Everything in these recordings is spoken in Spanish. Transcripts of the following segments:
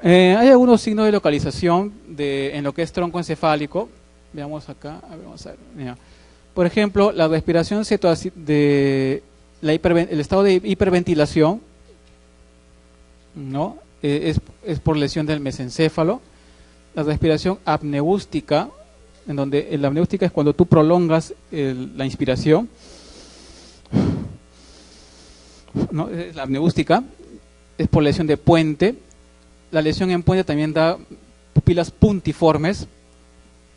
Hay algunos signos de localización en lo que es tronco encefálico. Veamos acá, a ver, vamos a ver. Mira. Por ejemplo, la respiración el estado de hiperventilación, ¿no? Es por lesión del mesencéfalo. La respiración apneústica, en donde la apneústica es cuando tú prolongas la inspiración, ¿no? La apneústica es por lesión de puente. La lesión en puente también da pupilas puntiformes,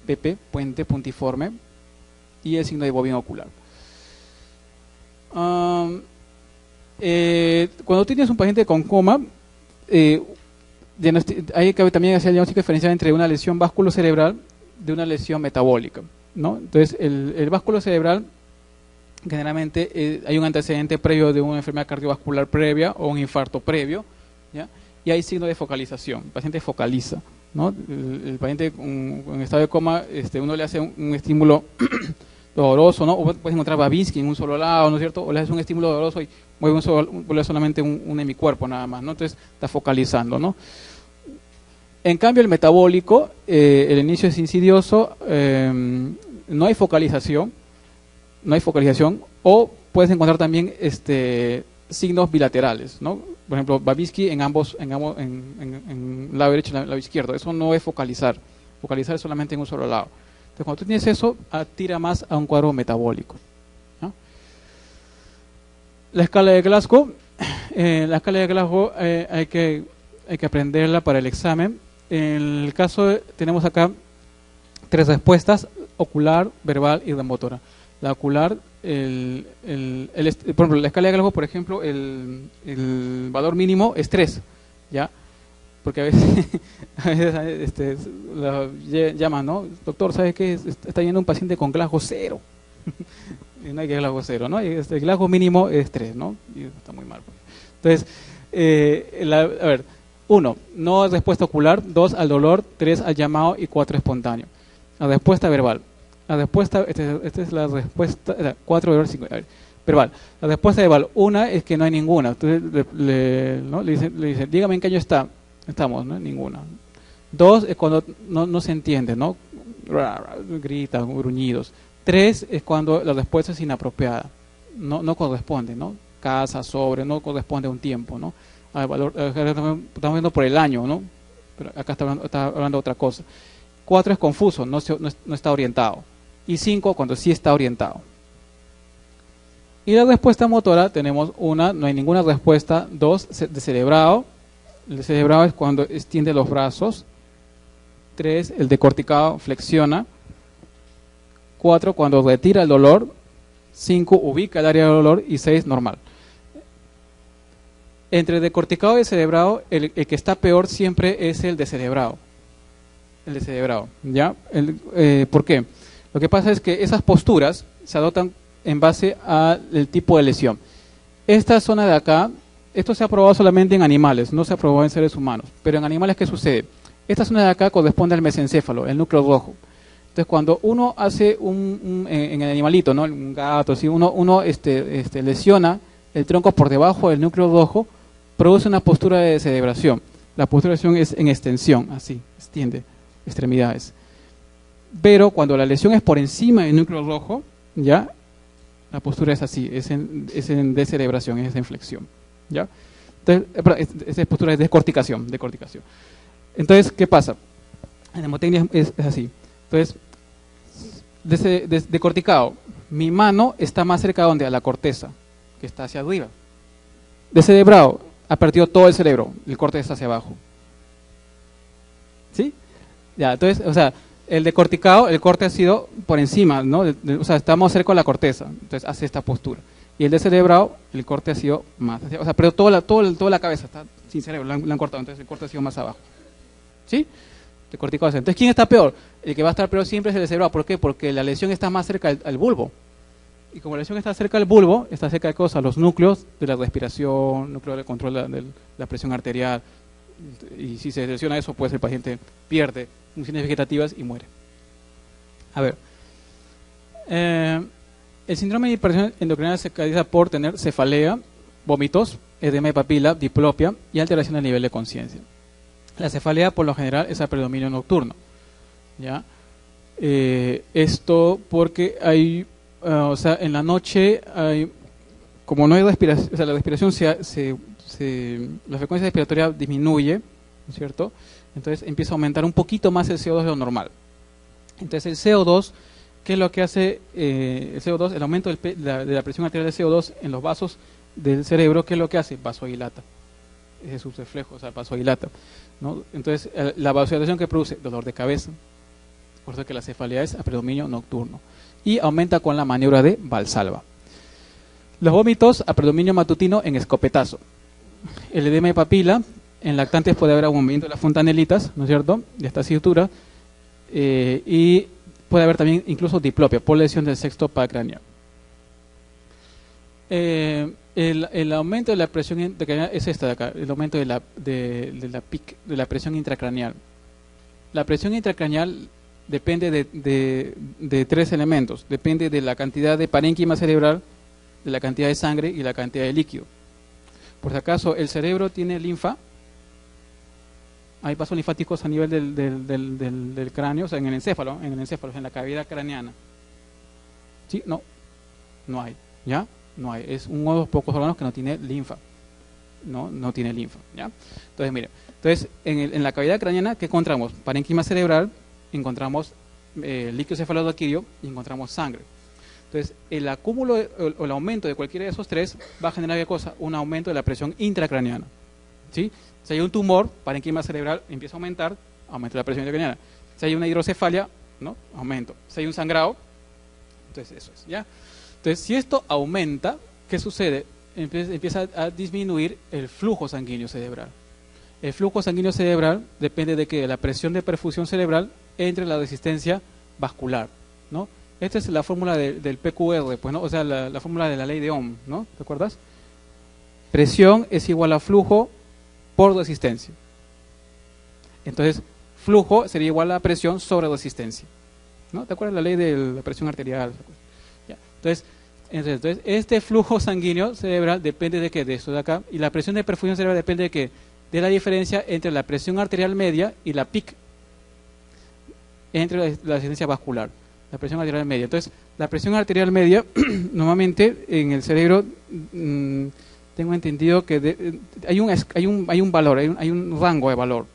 PP, puente puntiforme, y el signo de bovino ocular. Cuando tienes un paciente con coma, hay que también hacer el diagnóstico diferencial entre una lesión vasculocerebral de una lesión metabólica, ¿no? Entonces, el vasculocerebral, generalmente hay un antecedente previo de una enfermedad cardiovascular previa o un infarto previo, ¿ya? Y hay signo de focalización, el paciente focaliza, ¿no? El paciente en estado de coma, uno le hace un estímulo doloroso, ¿no? O puedes encontrar Babinski en un solo lado, ¿no es cierto? O le haces un estímulo doloroso y mueve solamente un hemicuerpo nada más, ¿no? Entonces está focalizando, ¿no? En cambio, el metabólico, el inicio es insidioso, no hay focalización, o puedes encontrar también signos bilaterales, ¿no? Por ejemplo, Babinski en el lado derecho y el lado izquierdo. Eso no es focalizar. Focalizar es solamente en un solo lado. Entonces, cuando tú tienes eso, tira más a un cuadro metabólico, ¿no? La escala de Glasgow. Hay que aprenderla para el examen. En el caso, tenemos acá 3 respuestas: ocular, verbal y remotora. La ocular, por ejemplo, la escala de Glasgow, por ejemplo, el valor mínimo es 3, ¿ya? Porque a veces, llaman, ¿no? Doctor, ¿sabe qué? Está yendo un paciente con Glasgow 0. Y no hay que Glasgow 0, ¿no? El Glasgow mínimo es 3, ¿no? Y está muy mal. Entonces, a ver, 1, no respuesta ocular; 2, al dolor; 3, al llamado; y 4, espontáneo. La respuesta verbal. La respuesta, esta es la respuesta, 4, verbal, 5, a ver, verbal. La respuesta verbal, 1 es que no hay ninguna. Entonces le dice, dígame en qué año estamos, ¿no? Ninguna. 2 es cuando no se entiende, ¿no? Grita, gruñidos. 3 es cuando la respuesta es inapropiada, no corresponde, ¿no? Casa, sobre, no corresponde a un tiempo, ¿no? Al valor, estamos viendo por el año, ¿no? Pero acá está hablando de otra cosa. 4 es confuso, no está orientado. Y 5 cuando sí está orientado. Y la respuesta motora tenemos 1, no hay ninguna respuesta; 2, descerebrado. El descerebrado es cuando extiende los brazos. 3, el decorticado, flexiona. 4, cuando retira el dolor. 5, ubica el área del dolor. Y 6, normal. Entre el decorticado y el descerebrado, el que está peor siempre es el descerebrado. El descerebrado, ¿ya? ¿Por qué? Lo que pasa es que esas posturas se adoptan en base al tipo de lesión. Esta zona de acá, esto se ha probado solamente en animales, no se ha probado en seres humanos. Pero en animales, ¿qué sucede? Esta zona de acá corresponde al mesencéfalo, el núcleo rojo. Entonces, cuando uno hace en el animalito, ¿no? Un gato, si uno lesiona el tronco por debajo del núcleo rojo, produce una postura de descerebración. La postura de descerebración es en extensión, así, extiende extremidades. Pero cuando la lesión es por encima del núcleo rojo, ya la postura es así, es en descerebración, es en flexión, ¿ya? Entonces, esa postura es descorticación. Entonces, ¿qué pasa? En mnemotecnia es así. Entonces, decorticado, mi mano está más cerca de la corteza, que está hacia arriba. Descerebrado, ha perdido todo el cerebro, el corte está hacia abajo. ¿Sí? Ya, entonces, o sea, el decorticado, el corte ha sido por encima, ¿no? O sea, estamos cerca de la corteza, entonces hace esta postura. Y el descerebrado, el corte ha sido más, o sea, pero toda la cabeza está sin cerebro, la han cortado, entonces el corte ha sido más abajo. ¿Sí? Decorticado. Entonces, ¿quién está peor? El que va a estar peor siempre es el descerebrado. ¿Por qué? Porque la lesión está más cerca al bulbo. Y como la lesión está cerca del bulbo, está cerca de cosas, los núcleos de la respiración, núcleo de control de la presión arterial. Y si se lesiona eso, pues el paciente pierde funciones vegetativas y muere. A ver, el síndrome de hipertensión endocrina se caracteriza por tener cefalea, vómitos, edema de papila, diplopia y alteración del nivel de conciencia. La cefalea por lo general es a predominio nocturno, ¿ya? Esto porque hay, o sea, en la noche hay, como no hay respiración, o sea, la respiración la frecuencia respiratoria disminuye, ¿no es cierto? Entonces empieza a aumentar un poquito más el CO2 de lo normal. Entonces el CO2, ¿qué es lo que hace el CO2? El aumento de la presión arterial de CO2 en los vasos del cerebro, ¿qué es lo que hace? Vasodilata. Ese es su reflejo, o sea, vasodilata, ¿no? Entonces la vasodilatación que produce dolor de cabeza, por eso que la cefalea es a predominio nocturno, y aumenta con la maniobra de Valsalva. Los vómitos a predominio matutino en escopetazo. El edema de papila, en lactantes puede haber movimiento de las fontanelitas, ¿no es cierto?, de esta cintura, y puede haber también incluso diplopia por lesión del sexto par craneal. El aumento de la presión intracraneal es esta de acá, el aumento de la presión intracraneal. La presión intracraneal depende de tres elementos. Depende de la cantidad de parénquima cerebral, de la cantidad de sangre y la cantidad de líquido. Por si acaso, el cerebro tiene linfa. Hay vasos linfáticos a nivel del cráneo, o sea, en el encéfalo, en la cavidad craneana. ¿Sí? No hay. ¿Ya? No hay. Es uno de los pocos órganos que no tiene linfa. No tiene linfa. ¿Ya? Entonces, mire. Entonces, en la cavidad craneana, ¿qué encontramos? Parénquima cerebral, encontramos líquido cefalorraquídeo y encontramos sangre. Entonces, el acúmulo o el aumento de cualquiera de esos tres va a generar ¿qué cosa? Un aumento de la presión intracraneana. ¿Sí? Si hay un tumor, parénquima cerebral empieza a aumentar, aumenta la presión intracraneana. Si hay una hidrocefalia, ¿no? Aumento. Si hay un sangrado, entonces eso es, ¿ya? Entonces, si esto aumenta, ¿qué sucede? Empieza a disminuir el flujo sanguíneo cerebral. El flujo sanguíneo cerebral depende de que la presión de perfusión cerebral entre la resistencia vascular, ¿no? Esta es la fórmula del PQR, pues, ¿no? O sea, la fórmula de la ley de Ohm, ¿no? ¿Te acuerdas? Presión es igual a flujo por resistencia. Entonces, flujo sería igual a presión sobre resistencia, ¿no? ¿Te acuerdas la ley de la presión arterial? Ya. Entonces, este flujo sanguíneo cerebral depende de qué, de esto de acá, y la presión de perfusión cerebral depende de qué, de la diferencia entre la presión arterial media y la PIC, entre la resistencia vascular, la presión arterial media. Entonces, la presión arterial media, normalmente en el cerebro, tengo entendido que hay un valor, hay un rango de valor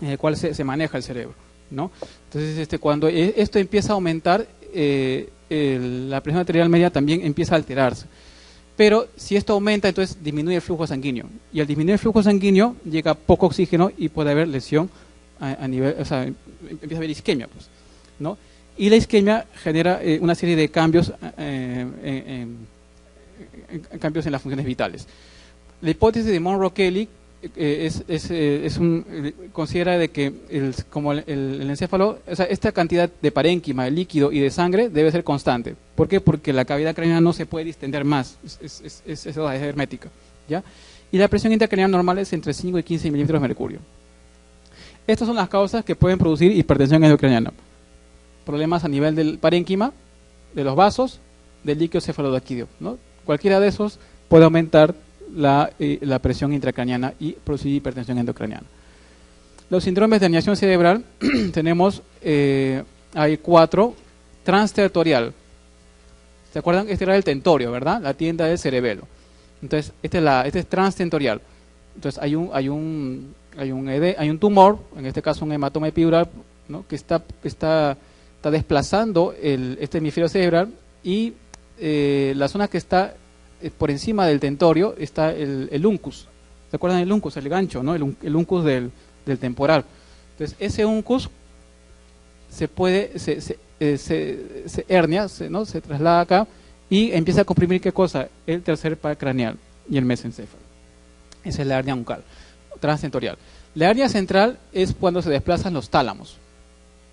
en el cual se maneja el cerebro, ¿no? Entonces, cuando esto empieza a aumentar, la presión arterial media también empieza a alterarse. Pero si esto aumenta, entonces disminuye el flujo sanguíneo. Y al disminuir el flujo sanguíneo, llega poco oxígeno y puede haber lesión a nivel, o sea, empieza a haber isquemia, pues, ¿no? Y la isquemia genera una serie de cambios, cambios en las funciones vitales. La hipótesis de Monro-Kelly considera de que como el encéfalo, o sea, esta cantidad de parénquima, de líquido y de sangre debe ser constante. ¿Por qué? Porque la cavidad craneana no se puede distender más, es hermética, ¿ya? Y la presión intracraneal normal es entre 5 y 15 milímetros de mercurio. Estas son las causas que pueden producir hipertensión endocraniana. Problemas a nivel del parénquima, de los vasos, del líquido cefalorraquídeo, ¿no? Cualquiera de esos puede aumentar la presión intracraniana y producir hipertensión endocraniana. Los síndromes de herniación cerebral tenemos, hay 4. Transtertorial. ¿Se acuerdan? Este era el tentorio, ¿verdad? La tienda del cerebelo. Entonces, este es transtentorial. Entonces, hay un tumor, en este caso un hematoma epidural, ¿no? Que está desplazando este hemisferio cerebral, y la zona que está por encima del tentorio está el uncus. ¿Se acuerdan del uncus? El gancho, ¿no? El uncus del temporal. Entonces, ese uncus se hernia, ¿no? Se traslada acá y empieza a comprimir, ¿qué cosa? El tercer par craneal y el mesencéfalo. Esa es la hernia uncal, transtentorial. La hernia central es cuando se desplazan los tálamos.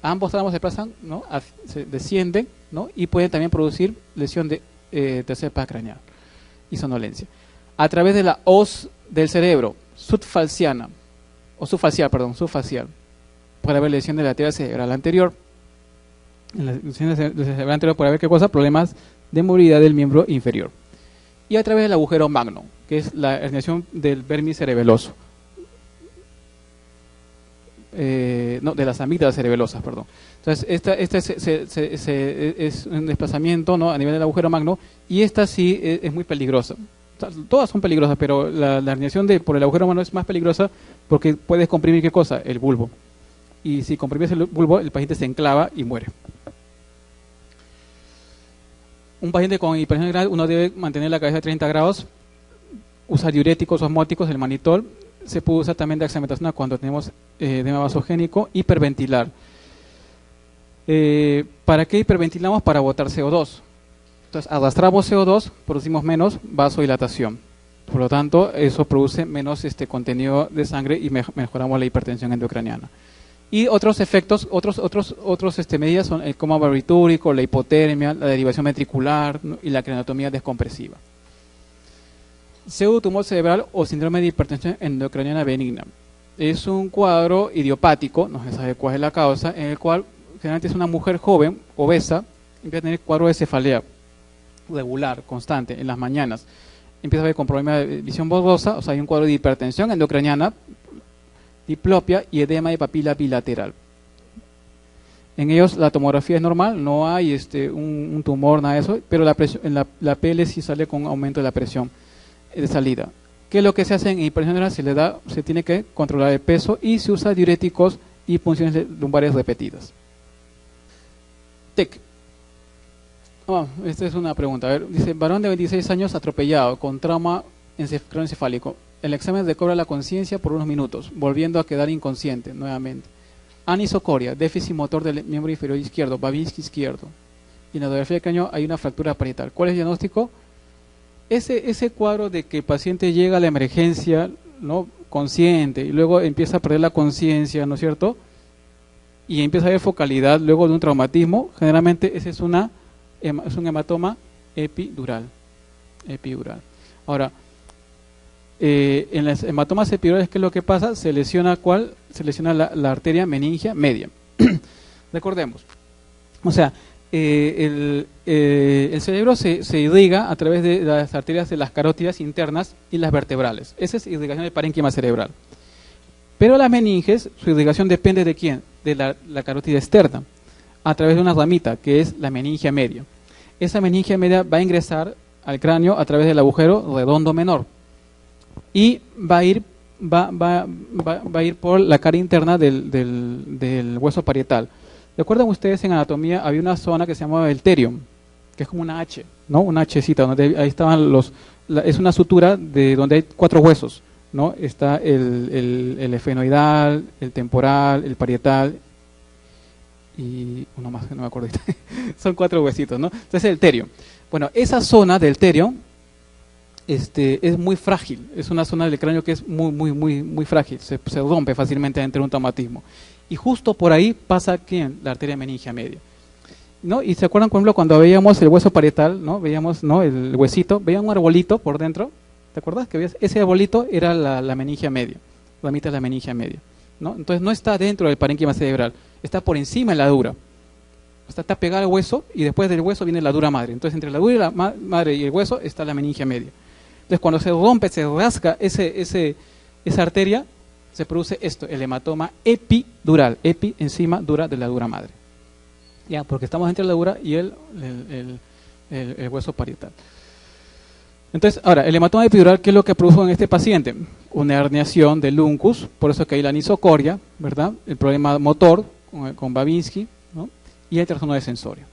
Ambos tálamos se desplazan, ¿no? Se descienden, ¿no? Y pueden también producir lesión de tercer par craneal y somnolencia. A través de la hoz del cerebro subfacial, puede haber lesión de la arteria cerebral anterior. En la lesión de la cerebral anterior puede haber, ¿qué cosa? Problemas de movilidad del miembro inferior. Y a través del agujero magno, que es la herniación del vermis cerebeloso. no, de las amígdalas cerebelosas, perdón. Entonces, esta es un desplazamiento, ¿no?, a nivel del agujero magno, y esta sí es muy peligrosa. Todas son peligrosas, pero la herniación por el agujero magno es más peligrosa porque puedes comprimir, ¿qué cosa? El bulbo. Y si comprimes el bulbo, el paciente se enclava y muere. Un paciente con hipertensión arterial, uno debe mantener la cabeza a 30 grados, usar diuréticos osmóticos, el manitol. Se puede usar también dexametasona cuando tenemos edema vasogénico. Hiperventilar. ¿Para qué hiperventilamos? Para botar CO2. Entonces, arrastramos CO2, producimos menos vasodilatación. Por lo tanto, eso produce menos contenido de sangre y mejoramos la hipertensión endocraniana. Y otros efectos, otros medidas son el coma barbitúrico, la hipotermia, la derivación ventricular, ¿no?, y la craniotomía descompresiva. Pseudotumor cerebral o síndrome de hipertensión endocraniana benigna. Es un cuadro idiopático, no se sabe cuál es la causa, en el cual generalmente es una mujer joven, obesa, empieza a tener cuadro de cefalea regular, constante, en las mañanas. Empieza a ver con problemas de visión borrosa, o sea, hay un cuadro de hipertensión endocraniana, diplopia y edema de papila bilateral. En ellos la tomografía es normal, no hay un tumor, nada de eso, pero la PL sí sale con aumento de la presión de salida. ¿Qué es lo que se hace en hipertensión arterial? Se tiene que controlar el peso y se usa diuréticos y punciones lumbares repetidas. TEC. Esta es una pregunta. A ver, dice, varón de 26 años atropellado con trauma craneoencefálico. El examen recobra la conciencia por unos minutos, volviendo a quedar inconsciente nuevamente. Anisocoria, déficit motor del miembro inferior izquierdo, Babinski izquierdo. Y en la radiografía de cráneo hay una fractura parietal. ¿Cuál es el diagnóstico? Ese cuadro de que el paciente llega a la emergencia, ¿no?, consciente, y luego empieza a perder la conciencia, ¿no es cierto?, y empieza a haber focalidad luego de un traumatismo, generalmente ese es un hematoma epidural. Ahora, en las hematomas epidurales, ¿qué es lo que pasa? Se lesiona la arteria meningia media. Recordemos, o sea, el cerebro se irriga a través de las arterias de las carótidas internas y las vertebrales. Esa es irrigación del parénquima cerebral. Pero las meninges, su irrigación depende de quién, de la carótida externa, a través de una ramita que es la meningia media. Esa meningia media va a ingresar al cráneo a través del agujero redondo menor y va a ir por la cara interna del hueso parietal. ¿Recuerdan ustedes en anatomía había una zona que se llamaba el terium, que es como una H, ¿no? Una Hcita, donde ahí estaban es una sutura de donde hay 4 huesos, ¿no? Está el efenoidal, el temporal, el parietal y uno más que no me acuerdo. Son 4 huesitos, ¿no? Entonces el terium. Bueno, esa zona del terium es muy frágil, es una zona del cráneo que es muy frágil, se rompe fácilmente entre un traumatismo. Y justo por ahí pasa ¿quién? La arteria meningia media, ¿no? Y se acuerdan, por ejemplo, cuando veíamos el hueso parietal, ¿no? Veíamos, ¿no?, el huesito, veían un arbolito por dentro, ¿te acuerdas? Que ese arbolito era la meningia media, la mitad de la meningia media, ¿no? Entonces no está dentro del parénquima cerebral, está por encima de la dura. Está pegada al hueso y después del hueso viene la dura madre. Entonces entre la dura y la madre y el hueso está la meningia media. Entonces cuando se rompe, se rasga esa arteria, se produce el hematoma epidural, epi encima, dura de la dura madre. Ya, porque estamos entre la dura y el hueso parietal. Entonces, ahora, el hematoma epidural, ¿qué es lo que produjo en este paciente? Una herniación del uncus, por eso que hay la anisocoria, ¿verdad? El problema motor con Babinski, ¿no? Y el trastorno de sensorio.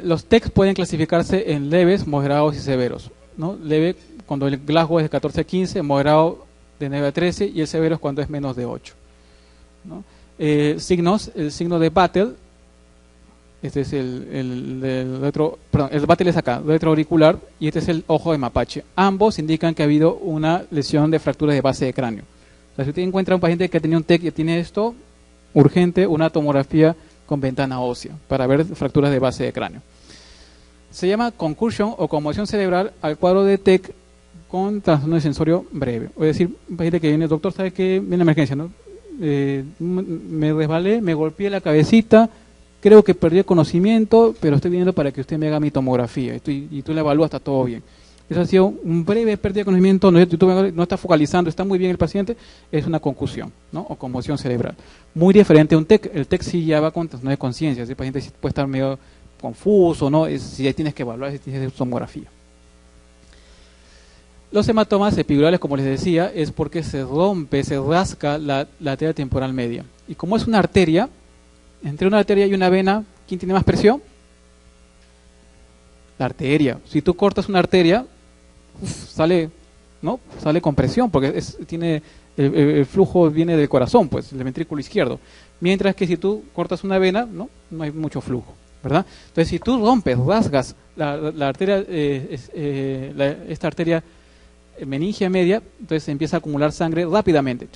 Los TEC pueden clasificarse en leves, moderados y severos, ¿no? Leve cuando el Glasgow es de 14 a 15, moderado de 9 a 13 y el severo es cuando es menos de 8, ¿no? Signos, el signo de Battle, este es el Battle es acá, retroauricular, y este es el ojo de mapache. Ambos indican que ha habido una lesión de fracturas de base de cráneo. O sea, si usted encuentra un paciente que tenía un TEC y tiene esto, urgente una tomografía con ventana ósea para ver fracturas de base de cráneo. Se llama concussion o conmoción cerebral al cuadro de TEC con trastorno de sensorio breve. Es decir, un paciente que viene, doctor, ¿sabe qué? Viene a emergencia, ¿no? Me resbalé, me golpeé la cabecita, creo que perdí el conocimiento, pero estoy viniendo para que usted me haga mi tomografía y tú la evalúas, está todo bien. eso ha sido un breve pérdida de conocimiento, no está focalizando, está muy bien el paciente, es una concusión, ¿no? O conmoción cerebral. Muy diferente a un TEC. El TEC sí ya va con trastorno de conciencia, el paciente sí puede estar medio confuso, ¿no? Si ya tienes que evaluar, si tienes tomografía. Los hematomas epidurales, como les decía, es porque se rompe, se rasca la arteria temporal media. Y como es una arteria, entre una arteria y una vena, ¿quién tiene más presión? La arteria. Si tú cortas una arteria, sale, ¿no? Sale con presión, porque tiene el flujo viene del corazón, pues, del ventrículo izquierdo. Mientras que si tú cortas una vena, no hay mucho flujo, ¿verdad? Entonces, si tú rompes, rasgas la arteria, esta arteria meningia media, entonces se empieza a acumular sangre rápidamente.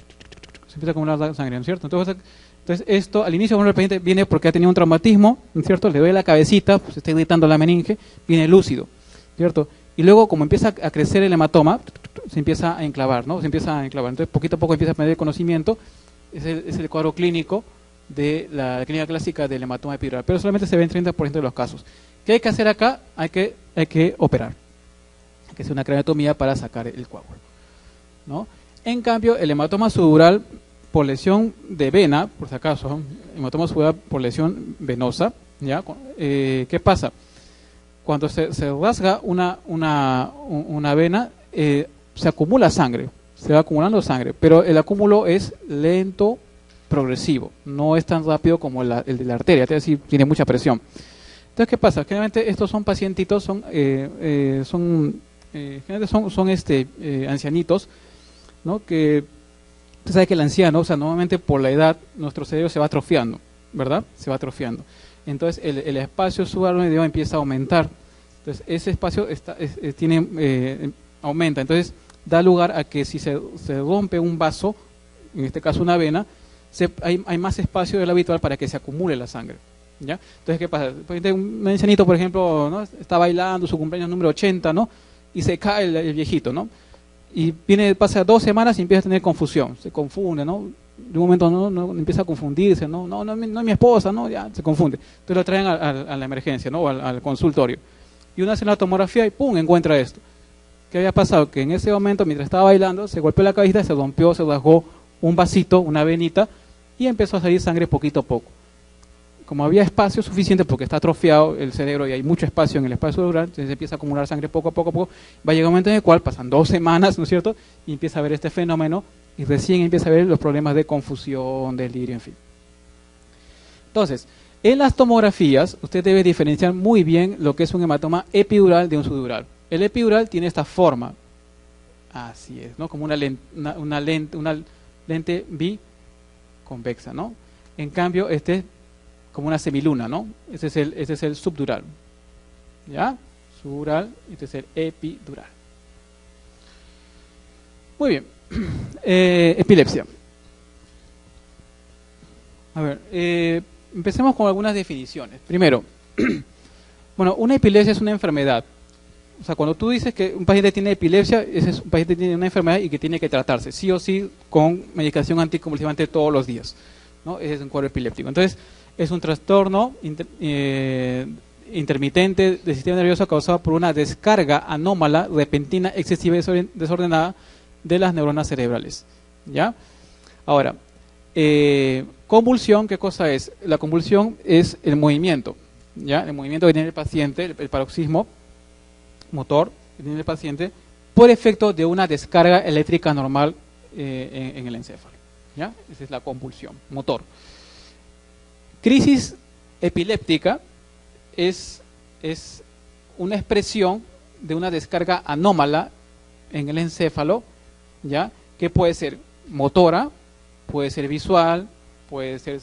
Se empieza a acumular sangre, ¿no es cierto? Entonces esto, al inicio, bueno, el paciente viene porque ha tenido un traumatismo, ¿no es cierto? Le duele la cabecita, pues está irritando la meninge, viene lúcido, ¿cierto? Y luego, como empieza a crecer el hematoma, se empieza a enclavar, ¿no? Se empieza a enclavar. Entonces, poquito a poco empieza a perder conocimiento. Es el cuadro clínico de la clínica clásica del hematoma epidural. Pero solamente se ve en 30% de los casos. ¿Qué hay que hacer acá? Hay que operar. Hay que hacer una craniotomía para sacar el coágulo, ¿no? En cambio, el hematoma subdural por lesión de vena, por si acaso, hematoma subdural por lesión venosa, ¿ya? ¿Qué pasa? Cuando se rasga una vena, se acumula sangre, se va acumulando sangre, pero el acúmulo es lento, progresivo, no es tan rápido como el de la arteria, es decir, tiene mucha presión. Entonces, ¿qué pasa? Generalmente estos son pacientitos, generalmente son ancianitos, ¿no? Que usted sabe que el anciano, o sea, normalmente por la edad, nuestro cerebro se va atrofiando, ¿verdad? Se va atrofiando. Entonces el espacio subaracnoideo empieza a aumentar. Entonces ese espacio aumenta. Entonces da lugar a que si se rompe un vaso, en este caso una vena, hay más espacio de lo habitual para que se acumule la sangre, ¿ya? Entonces, ¿qué pasa? Un ancianito, por ejemplo, ¿no? Está bailando su cumpleaños número 80, ¿no? Y se cae el viejito, ¿no? Y pasa 2 semanas y empieza a tener confusión, se confunde, ¿no? De un momento no empieza a confundirse, no es mi esposa, ¿no? Ya se confunde. Entonces lo traen a la emergencia, ¿no? O al consultorio. Y uno hace la tomografía y ¡pum! Encuentra esto. ¿Qué había pasado? Que en ese momento, mientras estaba bailando, se golpeó la cabeza, se rompió, se rasgó un vasito, una venita, y empezó a salir sangre poquito a poco. Como había espacio suficiente, porque está atrofiado el cerebro y hay mucho espacio en el espacio cerebral, entonces se empieza a acumular sangre poco a poco. Va a llegar un momento en el cual pasan 2 semanas, ¿no es cierto? Y empieza a ver este fenómeno y recién empieza a ver los problemas de confusión, delirio, en fin. Entonces, en las tomografías, usted debe diferenciar muy bien lo que es un hematoma epidural de un subdural. El epidural tiene esta forma, así es, ¿no? Como una lente biconvexa, ¿no? En cambio, este es como una semiluna, ¿no? Este es el subdural, ¿ya? Subdural, este es el epidural. Muy bien. Epilepsia. A ver, empecemos con algunas definiciones. Primero, bueno, una epilepsia es una enfermedad. O sea, cuando tú dices que un paciente tiene epilepsia, ese es un paciente que tiene una enfermedad y que tiene que tratarse, sí o sí, con medicación anticonvulsivante todos los días, ¿no? Ese es un cuadro epiléptico. Entonces, es un trastorno intermitente del sistema nervioso causado por una descarga anómala, repentina, excesiva y desordenada de las neuronas cerebrales, ¿ya? Ahora, convulsión, ¿qué cosa es? La convulsión es el movimiento, ¿ya? El movimiento que tiene el paciente, el paroxismo motor que tiene el paciente, por efecto de una descarga eléctrica normal en el encéfalo, ¿ya? Esa es la convulsión motor. Crisis epiléptica es una expresión de una descarga anómala en el encéfalo, ¿ya? Que puede ser motora, puede ser visual, puede ser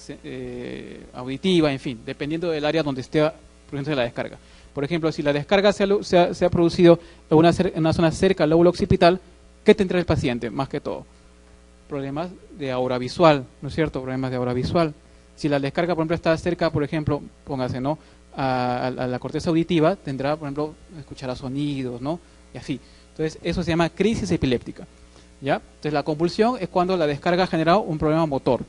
auditiva, en fin, dependiendo del área donde esté produciendo la descarga. Por ejemplo, si la descarga se ha producido en una zona cerca al lóbulo occipital, ¿qué tendrá el paciente? Más que todo, problemas de aura visual, ¿no es cierto? Problemas de aura visual. Si la descarga, por ejemplo, está cerca, por ejemplo, póngase, ¿no? A la corteza auditiva, tendrá, por ejemplo, escuchará sonidos, ¿no? Y así. Entonces, eso se llama crisis epiléptica, ¿ya? Entonces, la convulsión es cuando la descarga ha generado un problema motor.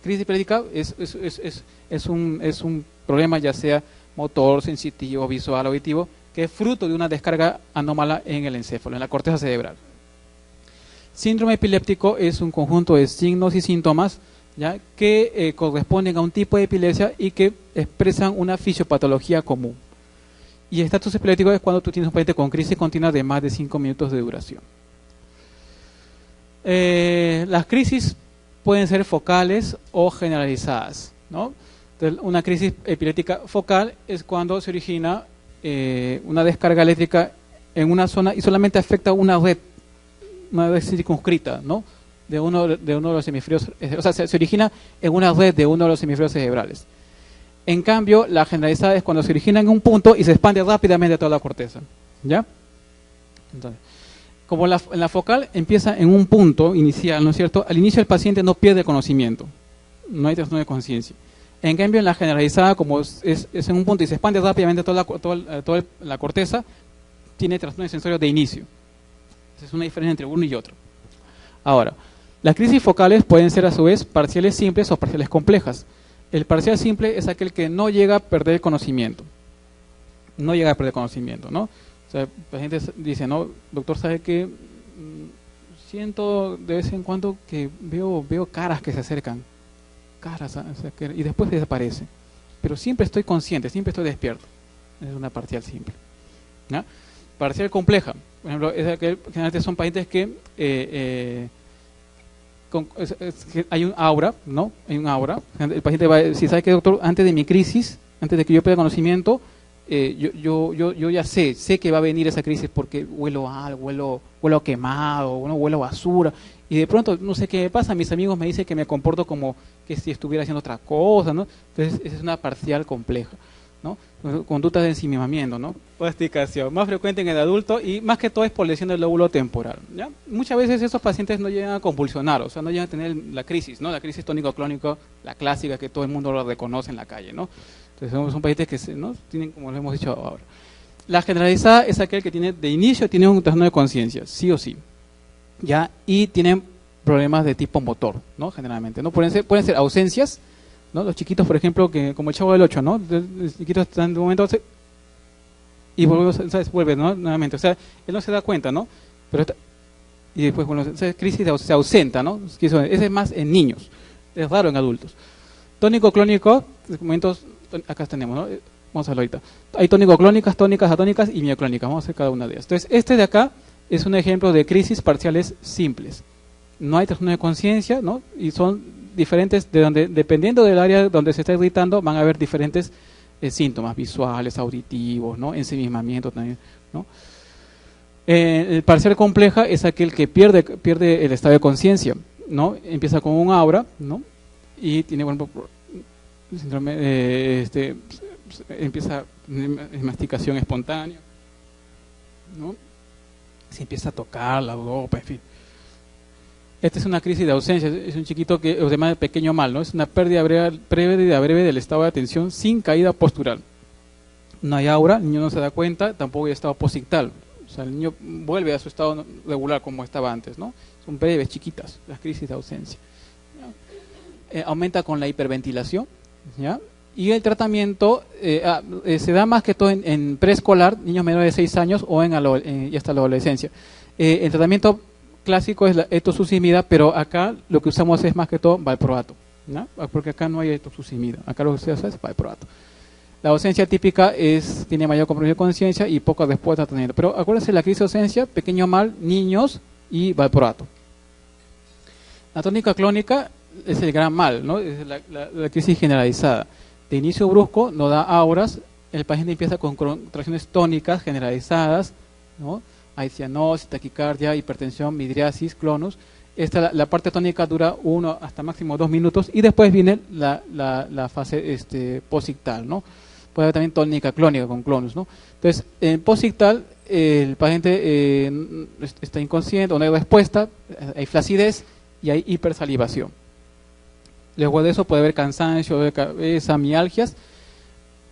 Crisis epiléptica es un problema ya sea motor, sensitivo, visual, auditivo, que es fruto de una descarga anómala en el encéfalo, en la corteza cerebral. Síndrome epiléptico es un conjunto de signos y síntomas, ¿ya?, que corresponden a un tipo de epilepsia y que expresan una fisiopatología común. Y el estatus epiléptico es cuando tú tienes un paciente con crisis continua de más de 5 minutos de duración. Las crisis pueden ser focales o generalizadas, ¿no? Entonces, una crisis epiléptica focal es cuando se origina una descarga eléctrica en una zona y solamente afecta una red circunscrita, ¿no?, de uno de los hemisferios, o sea, se origina en una red de uno de los hemisferios cerebrales. En cambio, la generalizada es cuando se origina en un punto y se expande rápidamente a toda la corteza, ¿ya? Entonces, como en la focal empieza en un punto inicial, ¿no es cierto?, al inicio el paciente no pierde conocimiento, no hay trastorno de conciencia. En cambio, en la generalizada, como es en un punto y se expande rápidamente toda la corteza, tiene trastorno sensorio de inicio. Esa es una diferencia entre uno y otro. Ahora, las crisis focales pueden ser a su vez parciales simples o parciales complejas. El parcial simple es aquel que no llega a perder el conocimiento. No llega a perder conocimiento, ¿no? O sea, la gente dice, no, doctor, ¿sabe qué? Siento de vez en cuando que veo caras que se acercan. Caras, y después desaparece. Pero siempre estoy consciente, siempre estoy despierto. Es una parcial simple, ¿no? Parcial compleja, por ejemplo, es aquel, generalmente son pacientes que hay un aura, ¿no? Hay un aura. El paciente va a decir, ¿sabe qué, doctor? Antes de mi crisis, antes de que yo pierda conocimiento, yo ya sé que va a venir esa crisis porque huelo algo, huelo quemado, ¿no?, huelo basura. Y de pronto, no sé qué me pasa, mis amigos me dicen que me comporto como que si estuviera haciendo otra cosa, ¿no? Entonces, esa es una parcial compleja, ¿no? Conductas de ensimismamiento, ¿no? Plasticación, más frecuente en el adulto y más que todo es por lesión del lóbulo temporal, ¿ya? Muchas veces esos pacientes no llegan a convulsionar, o sea, no llegan a tener la crisis, ¿no? La crisis tónico-clónica, la clásica que todo el mundo lo reconoce en la calle, ¿no? Entonces son pacientes que ¿no?, tienen, como lo hemos dicho ahora. La generalizada es aquel que tiene de inicio tiene un trastorno de conciencia, sí o sí, ¿ya? Y tienen problemas de tipo motor, ¿no? Generalmente, ¿no? Pueden ser ausencias, ¿no? Los chiquitos, por ejemplo, que como el Chavo del 8, ¿no? Los chiquitos están en un momento y vuelve, ¿no?, nuevamente, o sea, él no se da cuenta, ¿no? Pero y después, bueno, esa crisis se ausenta, ¿no? Ese es más en niños, es raro en adultos. Tónico-clónico, momentos, acá tenemos, ¿no? Vamos a verlo ahorita. Hay tónico-clónicas, tónicas, atónicas y mioclónicas. Vamos a hacer cada una de ellas. Entonces, este de acá es un ejemplo de crisis parciales simples. No hay trastorno de conciencia, ¿no? Y son diferentes, dependiendo del área donde se está irritando, van a haber diferentes síntomas visuales, auditivos, ¿no? Ensimismamiento también, ¿no? El parcial compleja es aquel que pierde el estado de conciencia, ¿no? Empieza con un aura, ¿no? Y tiene, bueno, síndrome empieza masticación espontánea, ¿no? Se empieza a tocar la ropa, en fin. Esta es una crisis de ausencia, es un chiquito que se llama pequeño mal, ¿no? Es una pérdida breve del estado de atención sin caída postural. No hay aura, el niño no se da cuenta, tampoco hay estado posictal. O sea, el niño vuelve a su estado regular como estaba antes, ¿no? Son breves, chiquitas, las crisis de ausencia. Aumenta con la hiperventilación, ¿ya? Y el tratamiento se da más que todo en preescolar, niños menores de 6 años o y hasta la adolescencia. El tratamiento clásico es la etosusimida, pero acá lo que usamos es más que todo valproato, ¿no? Porque acá no hay etosusimida, acá lo que se usa es valproato. La ausencia típica tiene mayor compromiso de conciencia y poco después de tratamiento. Pero acuérdense, la crisis de ausencia, pequeño mal, niños y valproato. La tónica clónica es el gran mal, ¿no? Es la crisis generalizada. De inicio brusco, no da auras, el paciente empieza con contracciones tónicas generalizadas, ¿no? Hay cianosis, taquicardia, hipertensión, midriasis, clonus. La parte tónica dura 1 hasta máximo 2 minutos y después viene la fase posictal, ¿no? Puede haber también tónica clónica con clonus, ¿no? Entonces, en posictal, el paciente está inconsciente, no hay respuesta, hay flacidez y hay hipersalivación. Luego de eso puede haber cansancio de cabeza, mialgias,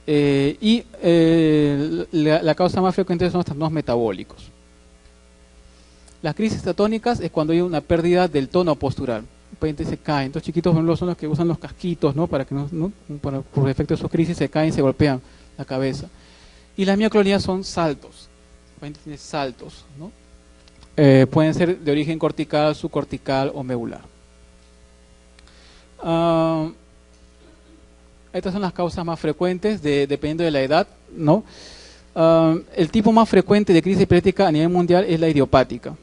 y la causa más frecuente son los trastornos metabólicos. Las crisis atónicas es cuando hay una pérdida del tono postural. El paciente se cae. Estos chiquitos son los que usan los casquitos, ¿no? Para que por efecto de sus crisis se caen, se golpean la cabeza. Y las mioclonías son saltos, el paciente tiene saltos, ¿no? Pueden ser de origen cortical, subcortical o medular. Estas son las causas más frecuentes dependiendo de la edad, ¿no? El tipo más frecuente de crisis epiléptica a nivel mundial es la idiopática.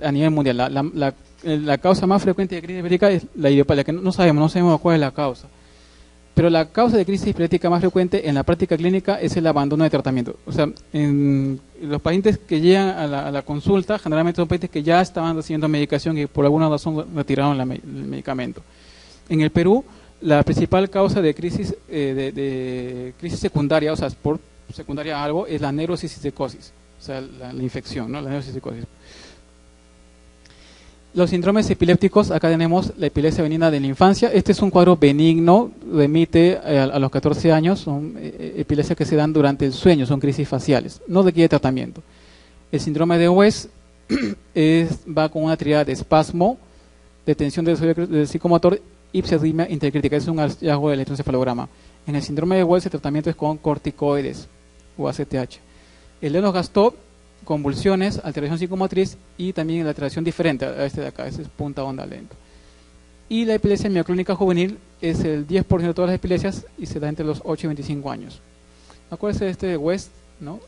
A nivel mundial, la causa más frecuente de crisis epiléptica es la idiopática, que no sabemos cuál es la causa. Pero la causa de crisis epiléptica más frecuente en la práctica clínica es el abandono de tratamiento. O sea, en los pacientes que llegan a la consulta, generalmente son pacientes que ya estaban recibiendo medicación y por alguna razón retiraron el medicamento. En el Perú, la principal causa de crisis crisis secundaria, o sea, por secundaria a algo, es la neurosis y psicosis, o sea, la infección, ¿no? La neurosis y psicosis. Los síndromes epilépticos, acá tenemos la epilepsia benigna de la infancia. Este es un cuadro benigno, remite a los 14 años, son epilepsias que se dan durante el sueño, son crisis faciales, no requiere tratamiento. El síndrome de West va con una triada de espasmo, de tensión del psicomotor, ipserritmia intercrítica. Es un hallazgo del electroencefalograma. En el síndrome de West el tratamiento es con corticoides o ACTH. El Lennox-Gastaut, convulsiones, alteración psicomotriz y también la alteración diferente a este de acá, ese es punta onda lento. Y la epilepsia mioclónica juvenil es el 10% de todas las epilepsias y se da entre los 8 y 25 años. Acuérdense de este de West, ¿no?